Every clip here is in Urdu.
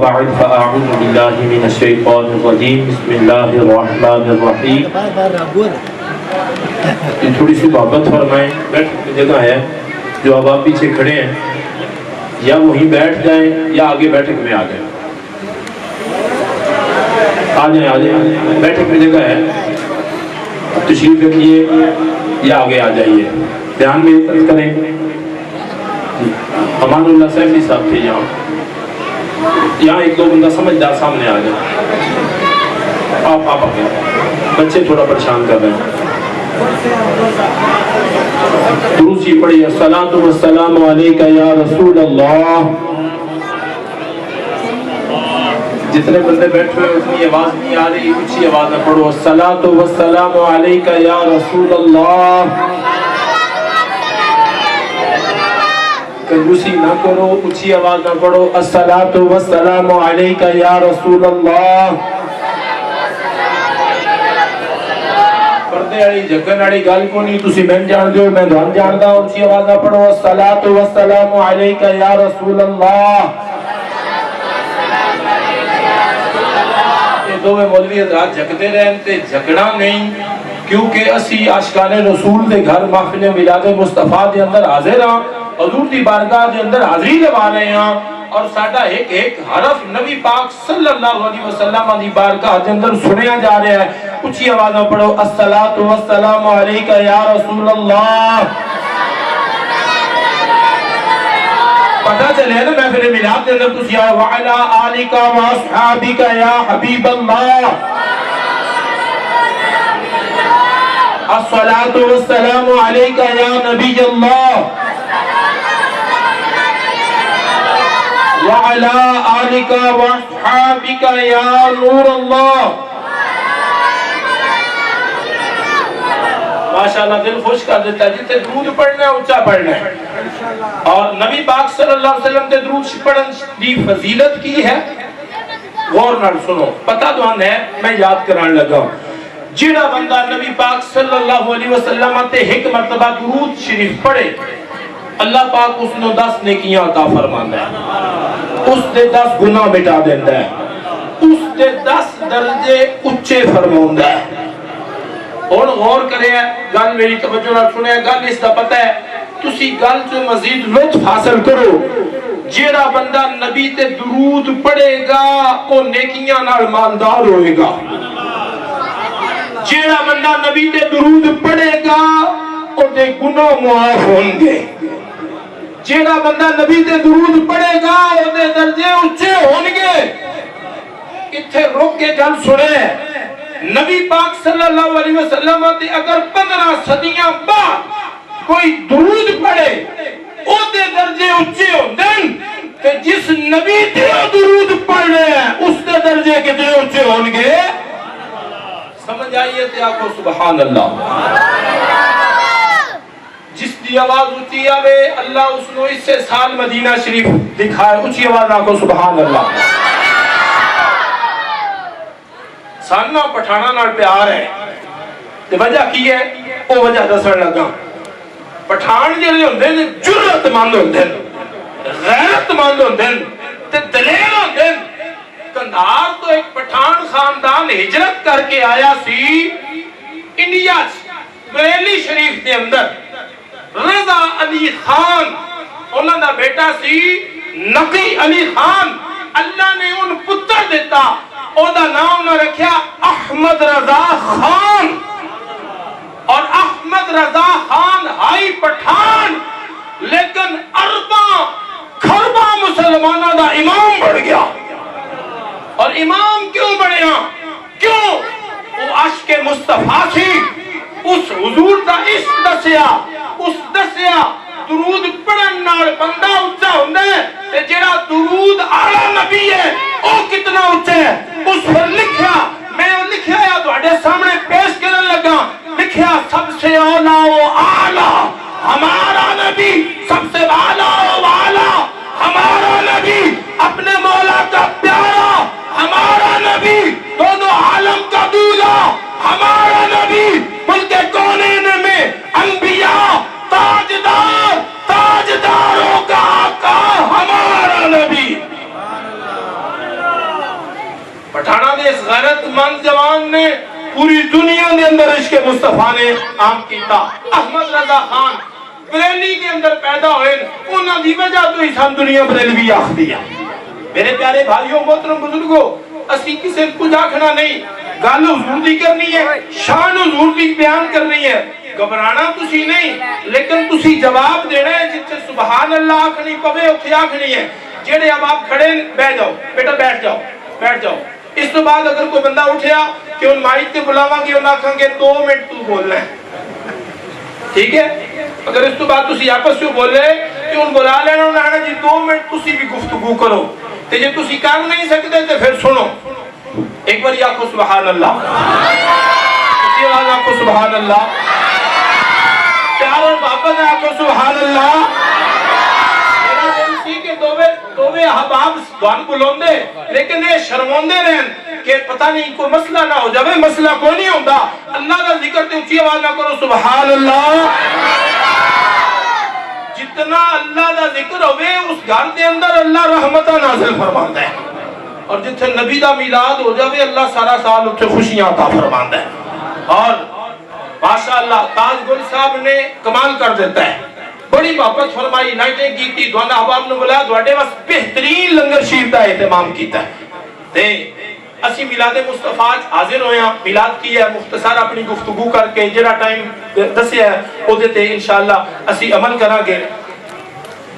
بعد فأعوذ بالله من الشیطان الرجیم بسم اللہ الرحمن الرحیم. تھوڑی سی محبت فرمائیں. بیٹھنے کی جگہ ہے جو اب آپ پیچھے کھڑے ہیں یا وہیں بیٹھ جائیں یا آگے بیٹھک میں آ جائیں. آ جائیں بیٹھک میں جگہ ہے. تشریف رکھیے یا آگے آ جائیے. دھیان میں عزت کریں. امان اللہ صاحب صاحب تھے یہاں ایک دو بندہ سمجھدار سامنے آ جائے. آپ آ گئے. بچے تھوڑا پریشان کر رہے ہیں. دروسی پڑھیے. الصلاۃ والسلام علیک یا رسول اللہ. جتنے بندے بیٹھے ہوئے اتنی آواز نہیں آ رہی, اونچی آواز میں پڑھو. الصلاۃ والسلام علیک یا رسول اللہ. کنجوسی نہ کرو, اونچی آواز نہ پڑھو. الصلاۃ والسلام علیک یا رسول اللہ. پردے والی جھگن والی گل کو نہیں, تسی میں جان دو میں دھن جاندا. اونچی آواز نہ پڑھو. الصلاۃ والسلام علیک یا رسول اللہ. یہ دو مولوی حضرات جھگتے رہن تے جھگڑا نہیں, کیونکہ اسی عاشقان رسول دے گھر محفل میلاد مصطفیٰ دے اندر حاضر ہاں, حضور دی بارگاہ دے اندر حاضری لوا رہے ہیں, اور ساڈا ایک ایک حرف نبی پاک صلی اللہ علیہ وسلم دی بارگاہ دے اندر سنیا جا رہا ہے. اونچی آواز میں پڑھو. الصلاۃ والسلام علیک یا رسول اللہ. پتہ چلے نا محفل میلاد دے اندر تسی وعلی آلک واصحابک یا حبیب اللہ. الصلاۃ والسلام علیک یا نبی اللہ وعلی آلک واصحابک یا نور اللہ. ماشاءاللہ دل خوش کر دیتا ہے. جتے درود پڑھنا ہے اونچا پڑھنا ہے, اور نبی پاک صلی اللہ علیہ وسلم تے درود پڑھن دی فضیلت کی ہے. غور نال سنو, پتہ دوان ہے میں یاد کران لگا. جڑا بندہ نبی پاک صلی اللہ علیہ وسلم تے ایک مرتبہ درود شریف پڑھے, اللہ پاک اس نے 10 نیکیاں عطا فرماندا ہے, اس دے 10 گناہ مٹا دیندا ہے, اس دے 10 درجے اونچے فرماوندا ہے. اور غور کرے, گل میری توجہ نال سنے, گل اس دا پتہ ہے تسی گل جو مزید لطف حاصل کرو. جیڑا بندہ نبی تے درود پڑھے گا وہ نیکیاں نال مالدار ہوئے گا. جیڑا بندہ نبی تے درود پڑھے گا وہ دے گناہ معاف ہوں گے. جیڑا بندہ نبی تے درود پڑھے گا وہ دے درجے اونچے ہوں گے. اتھے رک کے گل سنے, نبی پاک صلی اللہ علیہ وسلم تے اگر 15 صدیاں بعد کوئی درود پڑھے او دے درجے اونچے ہوندے, تے جس نبی تے درود پڑھ رہے ہیں اس دے درجے کتنے اونچے ہوں گے. سمجھ آئیے تے آکھو سبحان اللہ. جس دی آواز اونچی آوے اللہ اس نو اس سے سال مدینہ شریف دکھائے. اونچی آواز آکھو سبحان اللہ. ساننا پٹھانا نال پیار ہے, تے وجہ کی ہے او وجہ دسن لگا. پٹھان جڑے ہوندے نے جرأت مند ہوندے نے, غیرت مند ہوندے نے, تے دلیر ہوندے نے. کندھار تو ایک پٹھان خاندان ہجرت کر کے آیا سی انڈیا بریلی شریف کے اندر. رضا علی خان انہاں دا بیٹا سی نقی علی خان. اللہ نے ان پتر دیتا, او دا نام نہ رکھیا احمد رضا خان, اور احمد رضا خان ہائی پٹھان لیکن ارباں کھرباں مسلمانہ دا امام بڑھ گیا. اور امام کیوں بڑھیا؟ کیوں؟ وہ عشق مصطفیٰ سی, اس حضور دا عشق دسیا, اس دسیا درود پڑھن نال بندہ اونچا ہوندا ہے, تے جڑا درود اعلی نبی ہے او کتنا اونچا ہے. اس پر لکھیا, میں لکھیا یا تواڈے سامنے پیش کرن لگا, لکھیا سب سے اولا و اعلی ہمارا نبی, سب سے اعلی و اعلی ہمارا نبی, اپنے مولا کا پیارا ہمارا نبی, دونوں عالم کا دولا ہمارا نبی, ملک کونین میں انبیاء تاجدار, تاجداروں کا آقا ہمارا نبی. پٹھانا دے اس غیرت مند جوان نے پوری دنیا دے اندر عشق مصطفیٰ نے عام کیتا. احمد رضا خان بریلی کے اندر پیدا ہوئے، انہاں دی وجہ تو ہی سان دنیا بریلوی آخ دیا. میرے پیارے بھائیوں محترم بزرگوں، اسی کسی کچھ آکھنا نہیں، گل حضور دی کرنی ہے، شان حضور دی بیان کرنی ہے. گھبرانا تسی نہیں، لیکن تسی جواب دینا ہے. جتنے سبحان اللہ آکھنی پوے اتھے آکھنی ہے. جیڑے اب آپ کھڑے بیٹھ جاؤ، بیٹا بیٹھ جاؤ، بیٹھ جاؤ. اس تو بعد اگر کوئی بندہ اٹھیا کہ ان مائک تے بلاواں گے انہاں کھاں گے 2 منٹ تو بولنا ہے، ٹھیک ہے؟ اگر اس تو بعد تسی آپس سے بولے کہ ان بلا لینا انہاں نے جی 2 منٹ تسی بھی گفتگو کرو، تے جے تسی کر نہیں سکتے تے پھر سنو. ایک بار آکھو سبحان اللہ، اسی آواز آکھو سبحان اللہ، پیار اور محبت ہے آکھو سبحان اللہ. میرا دل سی کہ دووے احباب دوان بلوندے لیکن یہ شرموندے رہن کہ پتہ نہیں کوئی مسئلہ نہ ہو جاوے. مسئلہ کوئی نہیں ہوندہ. اللہ کا ذکر تے اچھی آواز نہ کرو سبحان اللہ. جتنا اللہ کا ذکر ہوئے اس گھر دے اندر اللہ رحمتہ نازل فرماندہ ہے، اور جتنے نبی دا میلاد ہو جاوے اللہ سارا سال اتنے خوشیاں عطا فرماندہ ہے. اور ماشاءاللہ تاج گل صاحب نے کمال کر دیتا ہے، بڑی محبت فرمائی، نائٹیں کیتی، دوانا احباب نے بولا دوڑے بس بہترین لنگر شریف دا اہتمام کیتا ہے. تے اسی میلاد مصطفیٰ حاضر ہویا، میلاد کی ہے مختصر اپنی گفتگو کر کے جڑا ٹائم دسیا ہے او دیتے انشاءاللہ اسی عمل کرا گے.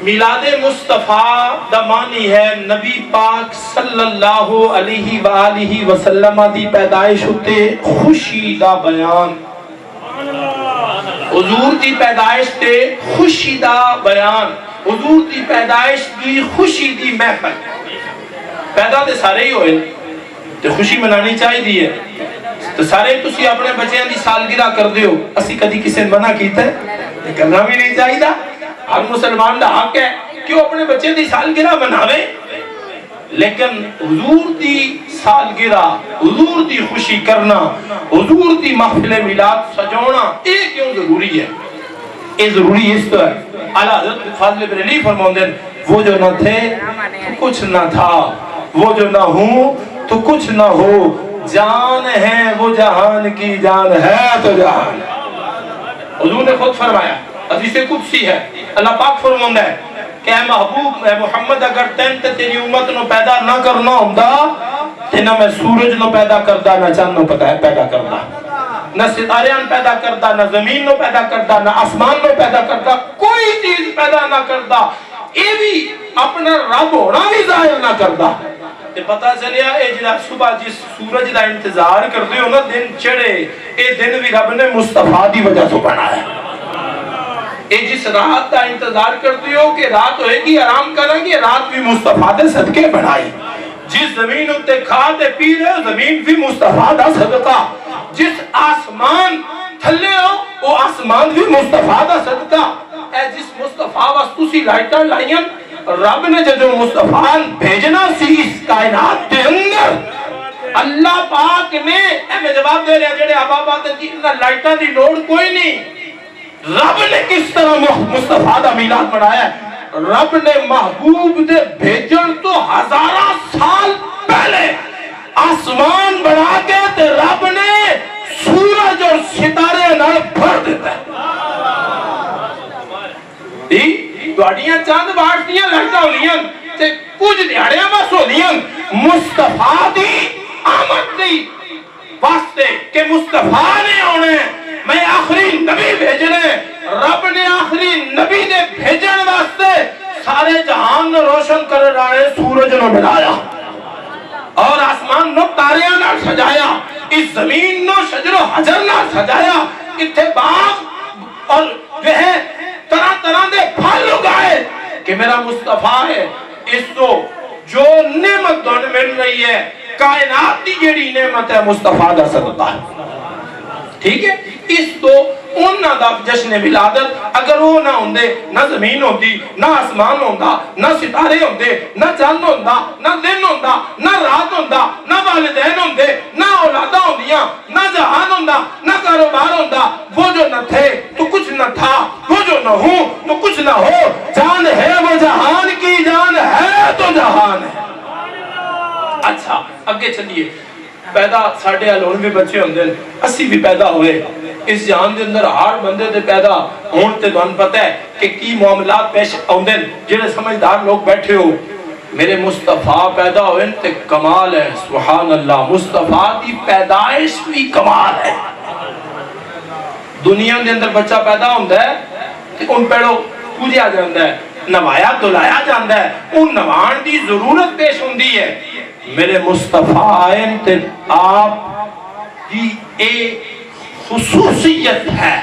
میلاد مصطفیٰ دا معنی ہے نبی پاک صلی اللہ علیہ وآلہ وسلم دی پیدائش ہوتے خوشی دا بیان. حضور دی پیدائش تے خوشی دا بیان، حضور دی پیدائش دی خوشی دی محفل. پیدا تے سارے ہی ہوئے تے خوشی منانی چاہی دی ہے. تو سارے تسی اپنے بچیاں دی سالگرہ کر دیو، اسی کدی کسی منع کیتا ہے، کرنا بھی نہیں چاہی دا. ہر مسلمان دا حق ہے کہ وہ اپنے بچے دی سالگرہ مناوے، لیکن حضور دی سالگرہ، حضور دی خوشی کرنا، حضور دی محفل میلاد سجونا یہ کیوں ضروری ہے؟ یہ ضروری اس تو ہے. اعلیٰ حضرت فاضل بریلوی فرماندے وہ جو نہ تھے تو کچھ نہ تھا، وہ جو نہ ہوں تو کچھ نہ ہو، جان ہے وہ جہان کی جان ہے تو جہان. حضور نے خود فرمایا، حدیث قدسی ہے، اللہ پاک فرماندہ ہے کہ اے محبوب، اے محمد اگر تین تے تیری امت نو پیدا نہ کرنا ہوندہ تے نہ میں سورج نو پیدا کردہ، نہ چاند نو پیدا کردہ، نہ ستاریاں پیدا کردہ، نہ زمین نو پیدا کردہ، نہ آسمان نو پیدا کردہ، کوئی چیز پیدا نہ کردہ. یہ بھی اپنا رب ہونا بھی ظاہر نہ کردہ. تے پتہ چلیا اے جنہا صبح جس سورج دا انتظار کر دے ہو نا دن چڑھے، اے دن بھی رب نے مصطفیٰ دی وجہ سے بنایا. اے جس رات کا انتظار کرتے ہو کہ رات ہوئے گی آرام کریں گے، رات بھی مصطفیٰ دے صدقے بڑھائی. جس زمین اتے کھاتے پی رہے ہو زمین بھی مصطفیٰ دا صدقہ. جس آسمان تھلے ہو وہ آسمان بھی مصطفیٰ دا صدقہ. اے جس مصطفیٰ وستو سی لائٹر لائیں رب نے جو مصطفیٰ بھیجنا سی اس کائنات دے اندر، اللہ پاک نے اے میں جواب دے رہے ہیں جڑے آبابات جیتنا لائٹر دی لوڑ کوئی نہیں. رب نے کس طرح مصطفیٰ دا میلاد بنایا ہے؟ رب نے محبوب دے بھیجن تو ہزارہ سال پہلے آسمان بنا کے تے رب نے سورج اور ستارے نال بھر دیتا ہے. دوڑیاں چاند بارٹیاں لہٹا ہولیاں تے کچھ دیاڑیاں بس ہولیاں مصطفیٰ دی آمد دی واسطے کہ مصطفیٰ نے ہونے میں آخری نبی بھیجنے. رب نے آخری نبی نے بھیجن واسطے سارے جہان نے روشن کر رہے سورج نے بنایا اور آسمان نے تاریاں نہ سجایا، اس زمین نے شجر و حجر نہ سجایا، اتھے باغ اور جو ہے طرح طرح دے پھل اگائے کہ میرا مصطفیٰ ہے. اس تو جو نعمت دون مل رہی ہے کائنات دی جیڑی نعمت ہے مصطفیٰ دا صدقہ ہے. ٹھیک ہے؟ اس تو انہاں دا جشن ولادت اگر وہ نہ ہوندے نہ زمین ہوندی، نہ آسمان ہوندا، نہ ستارے ہوندے، نہ چاند ہوندا، نہ دن ہوندا، نہ رات ہوندا، نہ والدین ہوندے، نہ اولاداں ہوندیاں، نہ جہان ہوندا، نہ کاروبار ہوندا. وہ جو نہ تھے تو کچھ نہ تھا، وہ جو نہ ہوں تو کچھ نہ ہو، جان ہے وہ جہان کی جان ہے تو جہان ہے. اچھا اگے چلیے پیدا ساڈے ہلون بھی بچے ہوندے اسی بھی پیدا ہوئے اس جہان دے اندر ہر بندے دے پیدا ہون تے تھانوں پتہ ہے کہ کی معاملات پیش آوندے جڑے سمجھدار لوگ بیٹھے ہو میرے مصطفیٰ پیدا ہوئے تے کمال ہے سبحان اللہ مصطفیٰ دی پیدائش بھی کمال ہے دنیا دے اندر بچہ پیدا ہوندا ہے تے ان پیڑو پوجیا جاندا ہے نوایا دلایا جاندا ہے ان نوان دی ضرورت پیش ہوندی ہے میرے مصطفیٰ آئے تے آپ کی ایک خصوصیت ہے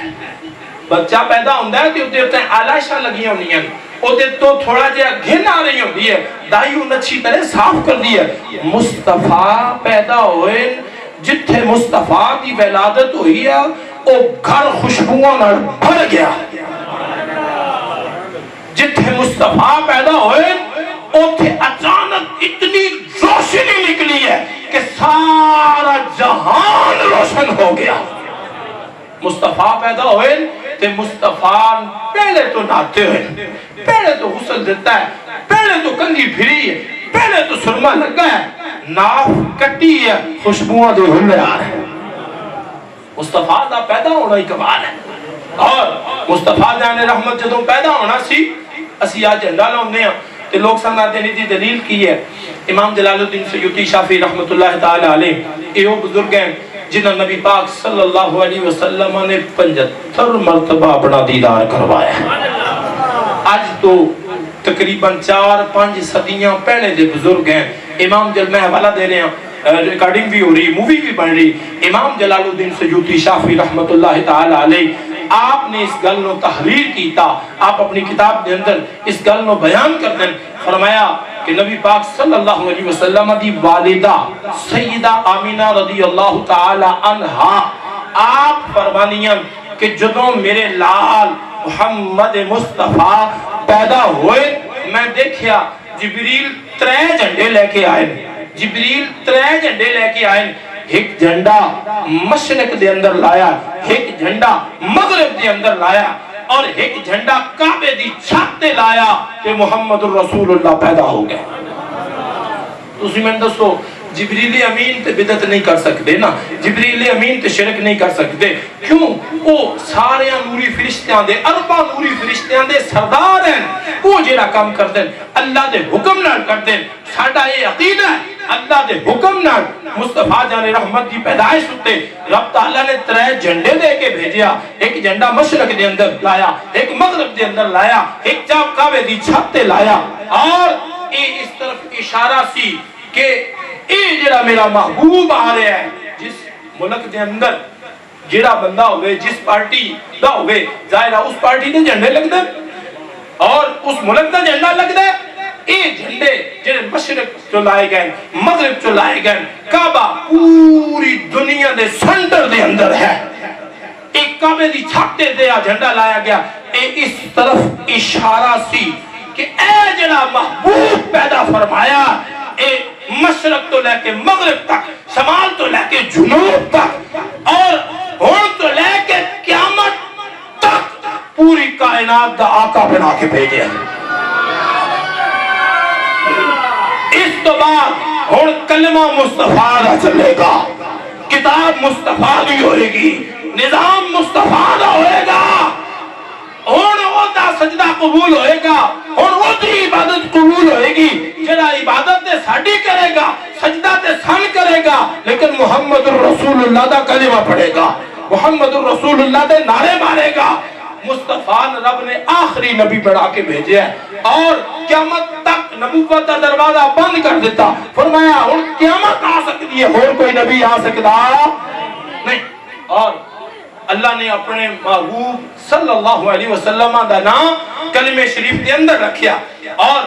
بچہ پیدا ہوندہ ہے تے اتنے آلائشہ لگی ہونی ہیں اتنے تو تھوڑا جہا گھن آ رہی ہوندی ہے دائی ان اچھی طرح صاف کر دی ہے مصطفیٰ پیدا ہوئے جتھے مصطفیٰ کی ولادت ہوئی ہے وہ گھر خوشبوؤں نہ بھر گیا جتھے مصطفیٰ پیدا ہوئے اتھے اچانک اتنی روشنی نکلی ہے کہ سارا جہان روشن ہو گیا مصطفیٰ پیدا ہوئے تے مصطفیٰ پہلے تو ناتے ہوئے پہلے تو غسل دیتا ہے پہلے تو کنگھی پھری ہے پہلے تو سرما لگا ہے ناف کٹی ہے خوشبوؤں دے ہلے آ رہے ہیں مصطفیٰ دا پیدا ہونا ہی کمال ہے اور مصطفیٰ جانے رحمت جدوں پیدا ہونا سی اسی آج جھنڈا لاؤندے ہیں کہ لوگ سنگاتے نہیں دی دلیل کی ہے امام جلال الدین سیوطی شافعی رحمت اللہ تعالی علیہ یہ وہ بزرگ ہیں جنہوں نبی پاک صلی اللہ علیہ وسلم نے 75 مرتبہ اپنا دیدار کروایا آج تو تقریباً 4-5 صدیاں پہلے دے بزرگ ہیں امام میں حوالہ دے رہے ہیں ریکارڈنگ بھی ہو رہی مووی بھی بن رہی امام جلال الدین سیوطی شافعی رحمت اللہ تعالی علیہ آپ نے اس گل نو تحریر کیتا آپ اپنی کتاب دے اندر اس گل نو بیان کر دیں فرمایا کہ نبی پاک صلی اللہ علیہ وسلم دی والدہ سیدہ آمینہ رضی اللہ تعالی عنہا آپ فرمانیاں کہ جدوں میرے لال محمد مصطفیٰ پیدا ہوئے میں دیکھیا جبریل 3 جھنڈے لے کے آئے جبریل 3 جھنڈے لے کے آئے ایک جھنڈا مشرق دے اندر لایا ایک جھنڈا مغرب دے اندر لایا اور ایک جھنڈا کعبے دی چھت تے لایا کہ محمد الرسول اللہ پیدا ہو گئے تسی میں دسو جبریل امین تے بدعت نہیں کر سکتے نا جبریل امین تے شرک نہیں کر سکتے کیوں وہ سارے نوری فرشتیاں دے اربع نوری فرشتیاں دے سردار ہیں وہ جیڑا کام کر دیں اللہ دے حکم نہ کر دیں ساڈا یہ عقیدہ ہے اللہ دے حکم نہ مصطفیٰ جان رحمت کی پیدائش ہوتے رب تعالیٰ نے 3 جھنڈے دے کے بھیجیا ایک جھنڈا مشرق دے اندر لایا ایک مغرب دے اندر لایا ایک چاپ کعبے دی چھت تے لایا اور یہ اس طرف اشارہ سی کہ یہ جڑا میرا محبوب آ رہا ہے جس ملک دے اندر جڑا بندہ ہوئے جس پارٹی دا ہوئے ظاہرہ اس پارٹی دے جھنڈے لگ دے اور اس ملک دا جھنڈا لگ دے یہ جھنڈے جنہیں مشرق جو لائے گئے مغرب جو لائے گئے کعبہ پوری دنیا دے سنٹر دے اندر ہے ایک کعبے دی چھتے دے جھنڈا لایا گیا اس طرف اشارہ سی کہ اے جڑا محبوب پیدا فرمایا اے مشرق تو لے کے مغرب تک شمال تو لے کے جنوب تک اور ہون تو لے کے قیامت تک پوری کائنات دا آقا بنا کے بھیجے اس تو بعد ہون کلمہ مصطفیٰ دا چلے گا کتاب مصطفیٰ دی ہوئے گی نظام مصطفیٰ دا ہوئے گا ہون وہ دا سجدہ قبول ہوئے گا ہون وہ دی عبادت قبول ہوئے گی جڑا عبادت تے ساڑی کرے گا سجدہ تے سن کرے گا لیکن محمد الرسول اللہ دا کلمہ پڑھے گا محمد الرسول اللہ دے نعرے مارے گا مصطفیٰ رب نے آخری نبی بڑھا کے بھیجے ہیں اور قیامت تک نبوت کا دروازہ بند کر دیتا فرمایا اور قیامت آ سکتی ہے اور کوئی نبی آ سکتا نہیں اور اللہ نے اپنے محبوب صلی اللہ علیہ وسلم دا نام کلمہ شریف کے اندر رکھیا اور